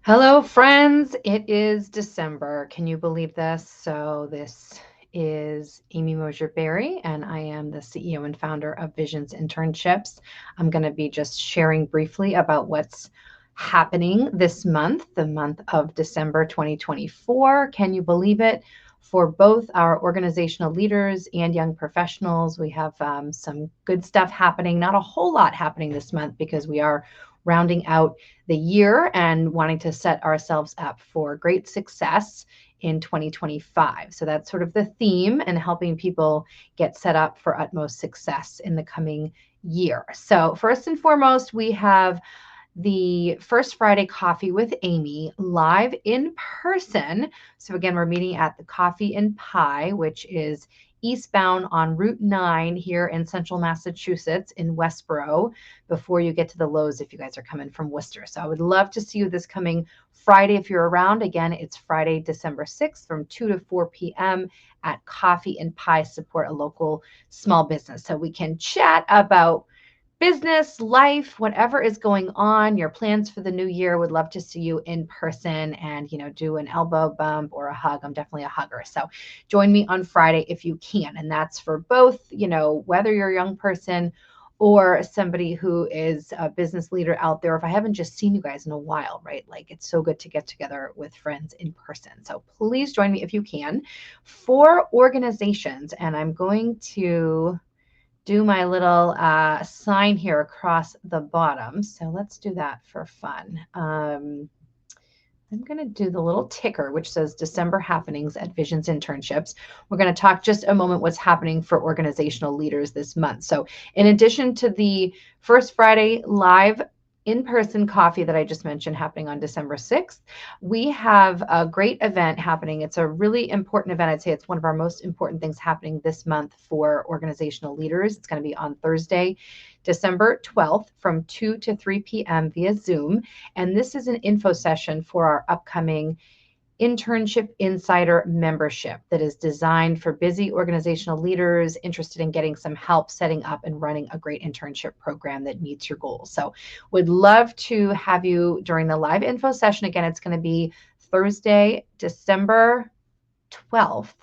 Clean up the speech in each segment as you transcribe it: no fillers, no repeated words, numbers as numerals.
Hello, friends. It is December. Can you believe this? This is Amy Mosier-Berry, and I am the CEO and founder of Visions Internships. I'm going to be just sharing briefly about what's happening this month, the month of December 2024. Can you believe it? For both our organizational leaders and young professionals, we have some good stuff happening. Not a whole lot happening this month because we are rounding out the year and wanting to set ourselves up for great success in 2025. So that's sort of the theme, and helping people get set up for utmost success in the coming year. So, first and foremost, we have the First Friday Coffee with Amy live in person. So, again, we're meeting at the Coffee and Pie, which is eastbound on Route 9 here in central Massachusetts in Westboro before you get to the Lowe's if you guys are coming from Worcester. So I would love to see you this coming Friday if you're around. Again, it's Friday, December 6th from 2 to 4 p.m. at Coffee and Pie. Support a local small business so we can chat about business, life, whatever is going on, your plans for the new year. Would love to see you in person and, do an elbow bump or a hug. I'm definitely a hugger. So join me on Friday if you can. And that's for both, whether you're a young person or somebody who is a business leader out there. If I haven't just seen you guys in a while, right? Like, it's so good to get together with friends in person. So please join me if you can. For organizations, and I'm going to do my little sign here across the bottom. So let's do that for fun. I'm going to do the little ticker, which says December happenings at Visions Internships. We're going to talk just a moment what's happening for organizational leaders this month. So in addition to the First Friday live in-person coffee that I just mentioned happening on December 6th, we have a great event happening. It's a really important event. I'd say it's one of our most important things happening this month for organizational leaders. It's going to be on Thursday, December 12th from 2 to 3 p.m. via Zoom. And this is an info session for our upcoming Internship Insider membership that is designed for busy organizational leaders interested in getting some help setting up and running a great internship program that meets your goals. So would love to have you during the live info session. Again, it's going to be Thursday, December 12th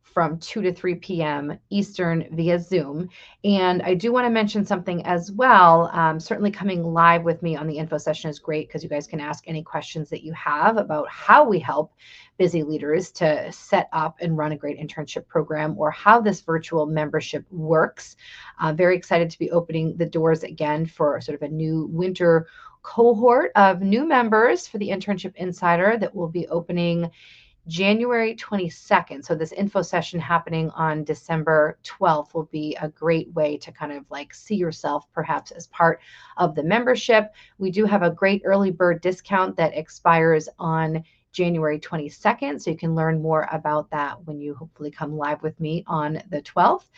from 2 to 3 p.m. Eastern via Zoom. And I do want to mention something as well. Certainly coming live with me on the info session is great because you guys can ask any questions that you have about how we help busy leaders to set up and run a great internship program, or how this virtual membership works. Very excited to be opening the doors again for sort of a new winter cohort of new members for the Internship Insider that will be opening January 22nd. So this info session happening on December 12th will be a great way to kind of like see yourself perhaps as part of the membership. We do have a great early bird discount that expires on January 22nd. So you can learn more about that when you hopefully come live with me on the 12th.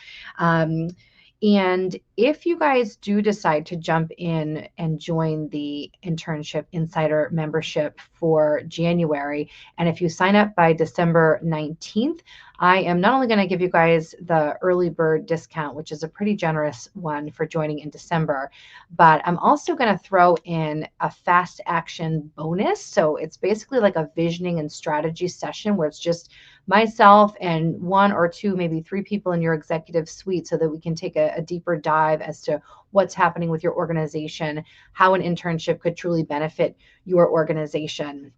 And if you guys do decide to jump in and join the Internship Insider membership for January, and if you sign up by December 19th, I am not only going to give you guys the early bird discount, which is a pretty generous one for joining in December, but I'm also going to throw in a fast action bonus. So it's basically like a visioning and strategy session where it's just myself and one or two, maybe three people in your executive suite, so that we can take a deeper dive as to what's happening with your organization, how an internship could truly benefit your organization.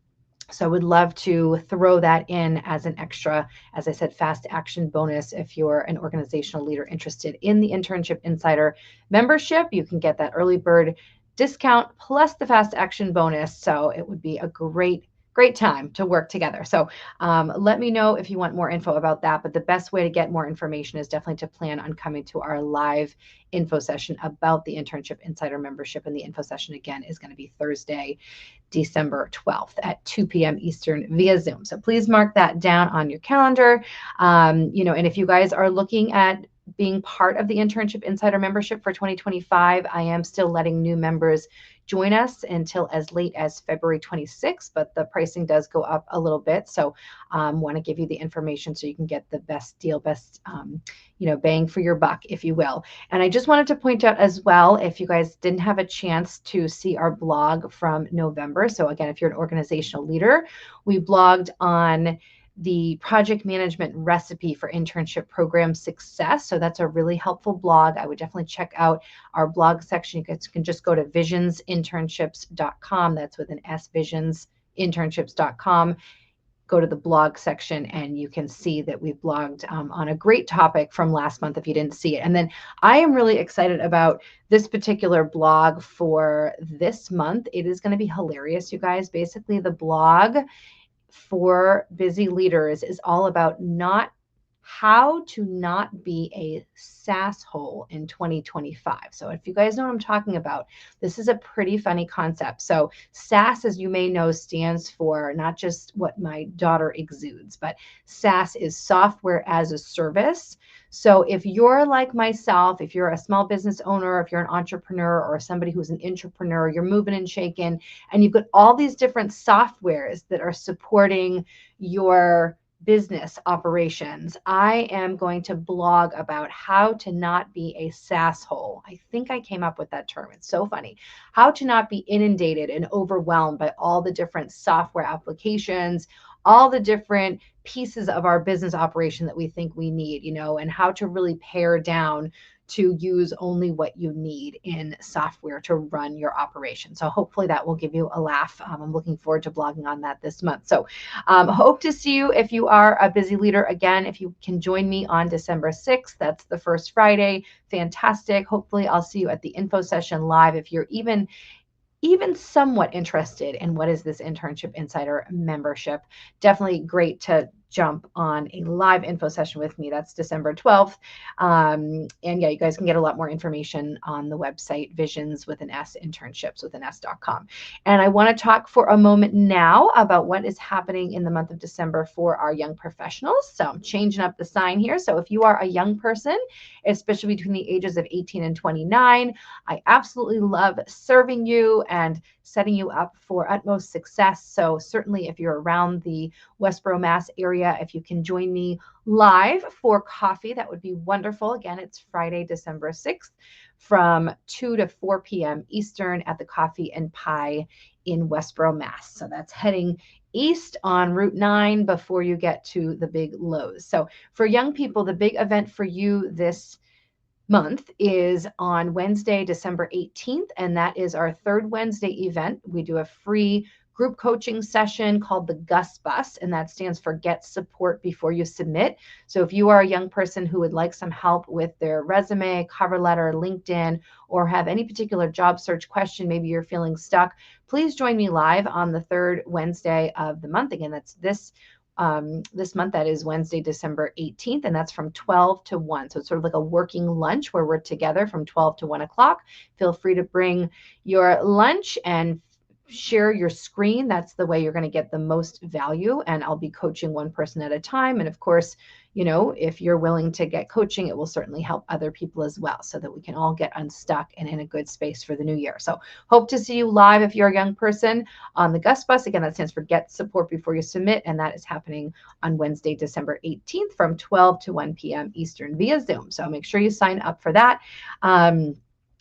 So I would love to throw that in as an extra, as I said, fast action bonus. If you're an organizational leader interested in the Internship Insider membership, you can get that early bird discount plus the fast action bonus. So it would be a great time to work together. So let me know if you want more info about that. But the best way to get more information is definitely to plan on coming to our live info session about the Internship Insider membership. And the info session, again, is going to be Thursday, December 12th at 2 p.m. Eastern via Zoom. So please mark that down on your calendar. And if you guys are looking at being part of the Internship Insider membership for 2025. I am still letting new members join us until as late as February 26th, but the pricing does go up a little bit. So want to give you the information so you can get the best deal, best bang for your buck, if you will. And I just wanted to point out as well, if you guys didn't have a chance to see our blog from November. So again, if you're an organizational leader, we blogged on the project management recipe for internship program success. So that's a really helpful blog. I would definitely check out our blog section. You guys can just go to visionsinternships.com. That's with an S, visionsinternships.com. Go to the blog section and you can see that we've blogged on a great topic from last month if you didn't see it. And then I am really excited about this particular blog for this month. It is going to be hilarious, you guys. Basically, the blog for busy leaders is all about how to not be a sasshole in 2025. So if you guys know what I'm talking about, this is a pretty funny concept. So SaaS, as you may know, stands for not just what my daughter exudes, but SaaS is software as a service. So if you're like myself, if you're a small business owner, if you're an entrepreneur or somebody who's an intrapreneur, you're moving and shaking, and you've got all these different softwares that are supporting your business operations, I am going to blog about how to not be a sasshole. I think I came up with that term. It's so funny. How to not be inundated and overwhelmed by all the different software applications, all the different pieces of our business operation that we think we need, and how to really pare down to use only what you need in software to run your operation. So hopefully that will give you a laugh. I'm looking forward to blogging on that this month. So hope to see you if you are a busy leader. Again, if you can join me on December 6th, that's the first Friday. Fantastic. Hopefully I'll see you at the info session live. If you're even somewhat interested in what is this Internship Insider membership, definitely great to jump on a live info session with me. That's December 12th. And yeah, you guys can get a lot more information on the website, Visions with an S, internships with an S.com. And I want to talk for a moment now about what is happening in the month of December for our young professionals. So I'm changing up the sign here. So if you are a young person, especially between the ages of 18 and 29, I absolutely love serving you and setting you up for utmost success. So certainly if you're around the Westboro, Mass area, if you can join me live for coffee, that would be wonderful. Again, it's Friday, December 6th from 2 to 4 p.m. Eastern at the Coffee and Pie in Westboro, Mass. So that's heading east on Route 9 before you get to the big Lowe's. So for young people, the big event for you this month is on Wednesday, December 18th, and that is our third Wednesday event. We do a free group coaching session called the Gus Bus, and that stands for Get Support Before You Submit. So if you are a young person who would like some help with their resume, cover letter, LinkedIn, or have any particular job search question, maybe you're feeling stuck, please join me live on the third Wednesday of the month. Again, that's this month. That is Wednesday, December 18th, and that's from 12 to 1. So it's sort of like a working lunch where we're together from 12 to 1 o'clock. Feel free to bring your lunch and share your screen. That's the way you're going to get the most value. And I'll be coaching one person at a time. And of course, if you're willing to get coaching, it will certainly help other people as well so that we can all get unstuck and in a good space for the new year. So hope to see you live if you're a young person on the Gus Bus. Again, that stands for Get Support Before You Submit. And that is happening on Wednesday, December 18th from 12 to 1 p.m. Eastern via Zoom. So make sure you sign up for that.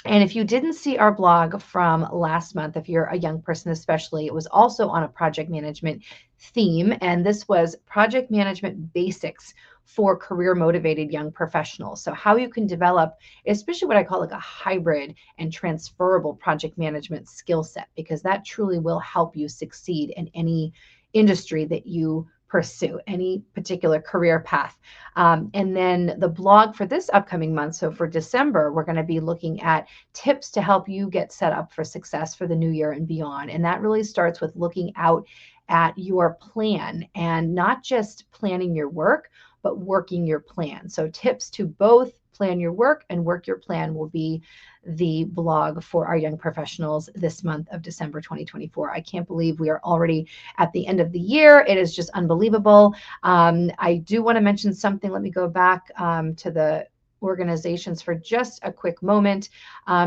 And if you didn't see our blog from last month, if you're a young person especially, it was also on a project management theme. And this was project management basics for career motivated young professionals. So how you can develop, especially what I call like a hybrid and transferable project management skill set, because that truly will help you succeed in any industry that you pursue, any particular career path. And then the blog for this upcoming month, so for December, we're going to be looking at tips to help you get set up for success for the new year and beyond. And that really starts with looking out at your plan and not just planning your work, but working your plan. So tips to both plan your work and work your plan will be the blog for our young professionals this month of December 2024. I can't believe we are already at the end of the year. It is just unbelievable. I do want to mention something. Let me go back to the organizations for just a quick moment.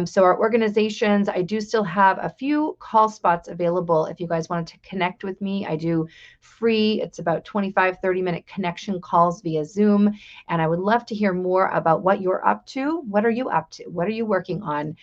So our organizations, I do still have a few call spots available if you guys wanted to connect with me. I do free, it's about 25, 30-minute connection calls via Zoom. And I would love to hear more about what you're up to. What are you up to? What are you working on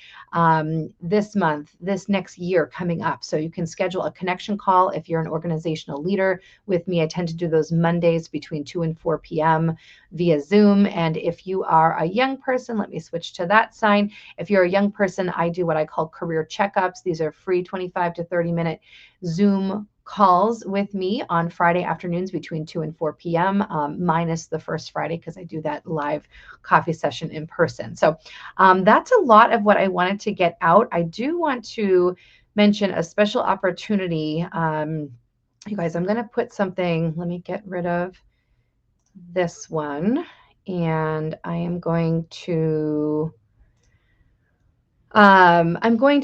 this month, this next year coming up? So you can schedule a connection call if you're an organizational leader with me. I tend to do those Mondays between 2 and 4 p.m. via Zoom. And if you are a young person, let me switch to that sign. If you're a young person, I do what I call career checkups. These are free 25 to 30-minute Zoom calls with me on Friday afternoons between 2 and 4 p.m., minus the first Friday because I do that live coffee session in person. So that's a lot of what I wanted to get out. I do want to mention a special opportunity. You guys, I'm going to put something, let me get rid of this one, and I'm going to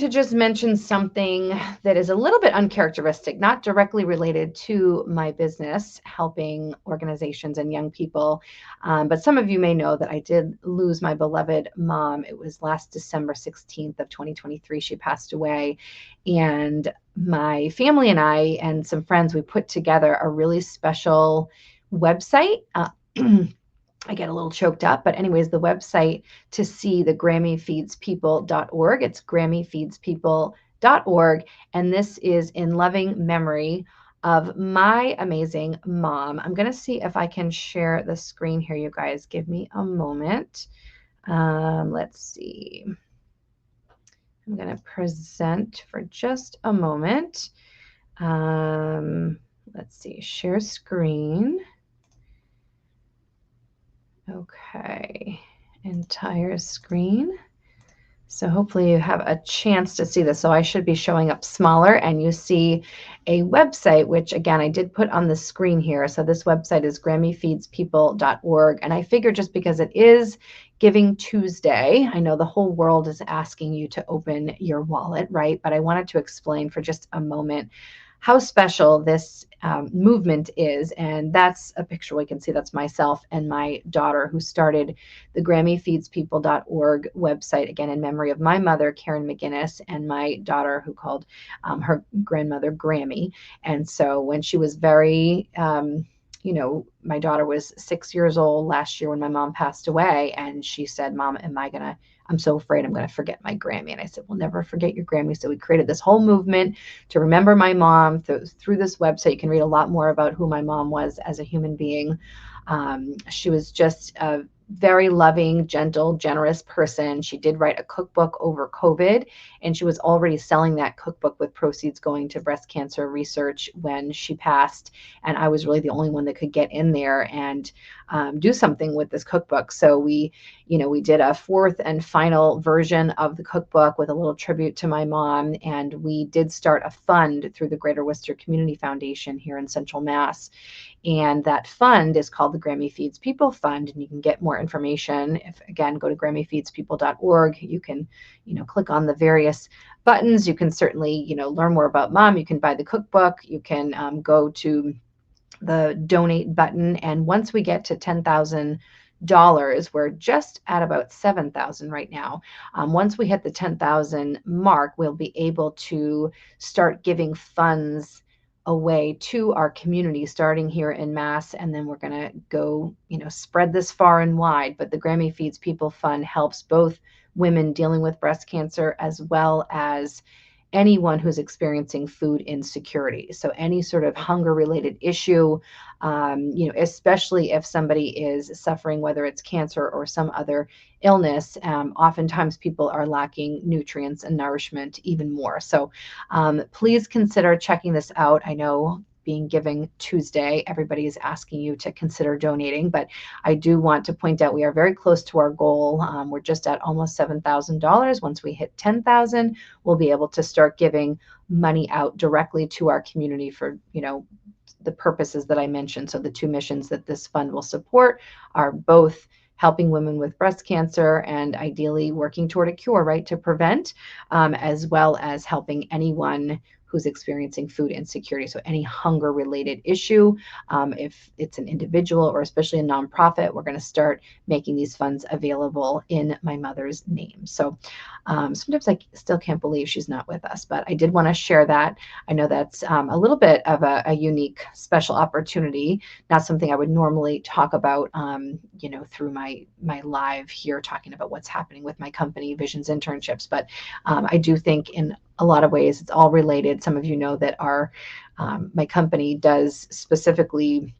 just mention something that is a little bit uncharacteristic, not directly related to my business, helping organizations and young people. But some of you may know that I did lose my beloved mom. It was last December 16th of 2023. She passed away. And my family and I and some friends, we put together a really special website. I get a little choked up, but anyways, the website to see the GrammyFeedsPeople.org. It's GrammyFeedsPeople.org. And this is in loving memory of my amazing mom. I'm going to see if I can share the screen here, you guys. Give me a moment. Let's see. I'm going to present for just a moment. Let's see, share screen. Okay, entire screen. So hopefully you have a chance to see this. So I should be showing up smaller and you see a website, which again, I did put on the screen here. So this website is GrammyFeedsPeople.org. And I figure just because it is Giving Tuesday, I know the whole world is asking you to open your wallet, right? But I wanted to explain for just a moment how special this movement is. And that's a picture we can see. That's myself and my daughter who started the GrammyFeedsPeople.org website, again, in memory of my mother, Karen McGinnis, and my daughter who called her grandmother Grammy. And so when she was very, my daughter was 6 years old last year when my mom passed away. And she said, Mom, I'm so afraid I'm going to forget my Grammy. And I said, we'll never forget your Grammy. So we created this whole movement to remember my mom. Through this website, you can read a lot more about who my mom was as a human being. She was just a very loving, gentle, generous person. She did write a cookbook over COVID, and she was already selling that cookbook with proceeds going to breast cancer research when she passed. And I was really the only one that could get in there and do something with this cookbook. So we did a fourth and final version of the cookbook with a little tribute to my mom. And we did start a fund through the Greater Worcester Community Foundation here in Central Mass. And that fund is called the Grammy Feeds People Fund. And you can get more information if, again, go to GrammyFeedsPeople.org. You can, click on the various buttons. You can certainly, learn more about Mom. You can buy the cookbook. You can go to the donate button. And once we get to $10,000, we're just at about 7,000 right now. Once we hit the 10,000 mark, we'll be able to start giving funds away to our community, starting here in Mass, and then we're going to go, spread this far and wide. But the Grammy Feeds People Fund helps both women dealing with breast cancer as well as anyone who's experiencing food insecurity. So any sort of hunger-related issue, especially if somebody is suffering, whether it's cancer or some other illness, oftentimes people are lacking nutrients and nourishment even more. So please consider checking this out. I know being Giving Tuesday, everybody is asking you to consider donating, but I do want to point out we are very close to our goal. We're just at almost $7,000. Once we hit 10,000, we'll be able to start giving money out directly to our community for, the purposes that I mentioned. So the two missions that this fund will support are both helping women with breast cancer and ideally working toward a cure, right, to prevent, as well as helping anyone who's experiencing food insecurity. So any hunger related issue, if it's an individual or especially a nonprofit, we're going to start making these funds available in my mother's name. So sometimes I still can't believe she's not with us, but I did want to share that. I know that's a little bit of a unique, special opportunity, not something I would normally talk about, through my live here, talking about what's happening with my company, Visions Internships. But I do think in a lot of ways it's all related. Some of you know that my company does specifically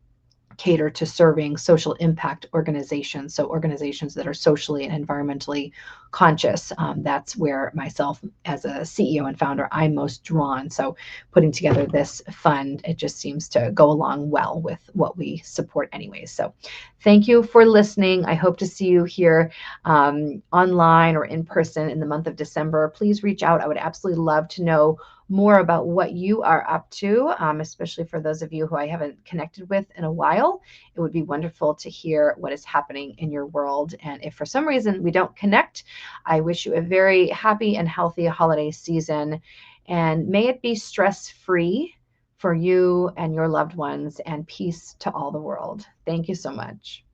cater to serving social impact organizations. So organizations that are socially and environmentally conscious. That's where myself as a CEO and founder, I'm most drawn. So putting together this fund, it just seems to go along well with what we support anyways. So thank you for listening. I hope to see you here online or in person in the month of December. Please reach out. I would absolutely love to know more about what you are up to, especially for those of you who I haven't connected with in a while. It would be wonderful to hear what is happening in your world. And if for some reason we don't connect, I wish you a very happy and healthy holiday season. And may it be stress-free for you and your loved ones, and peace to all the world. Thank you so much.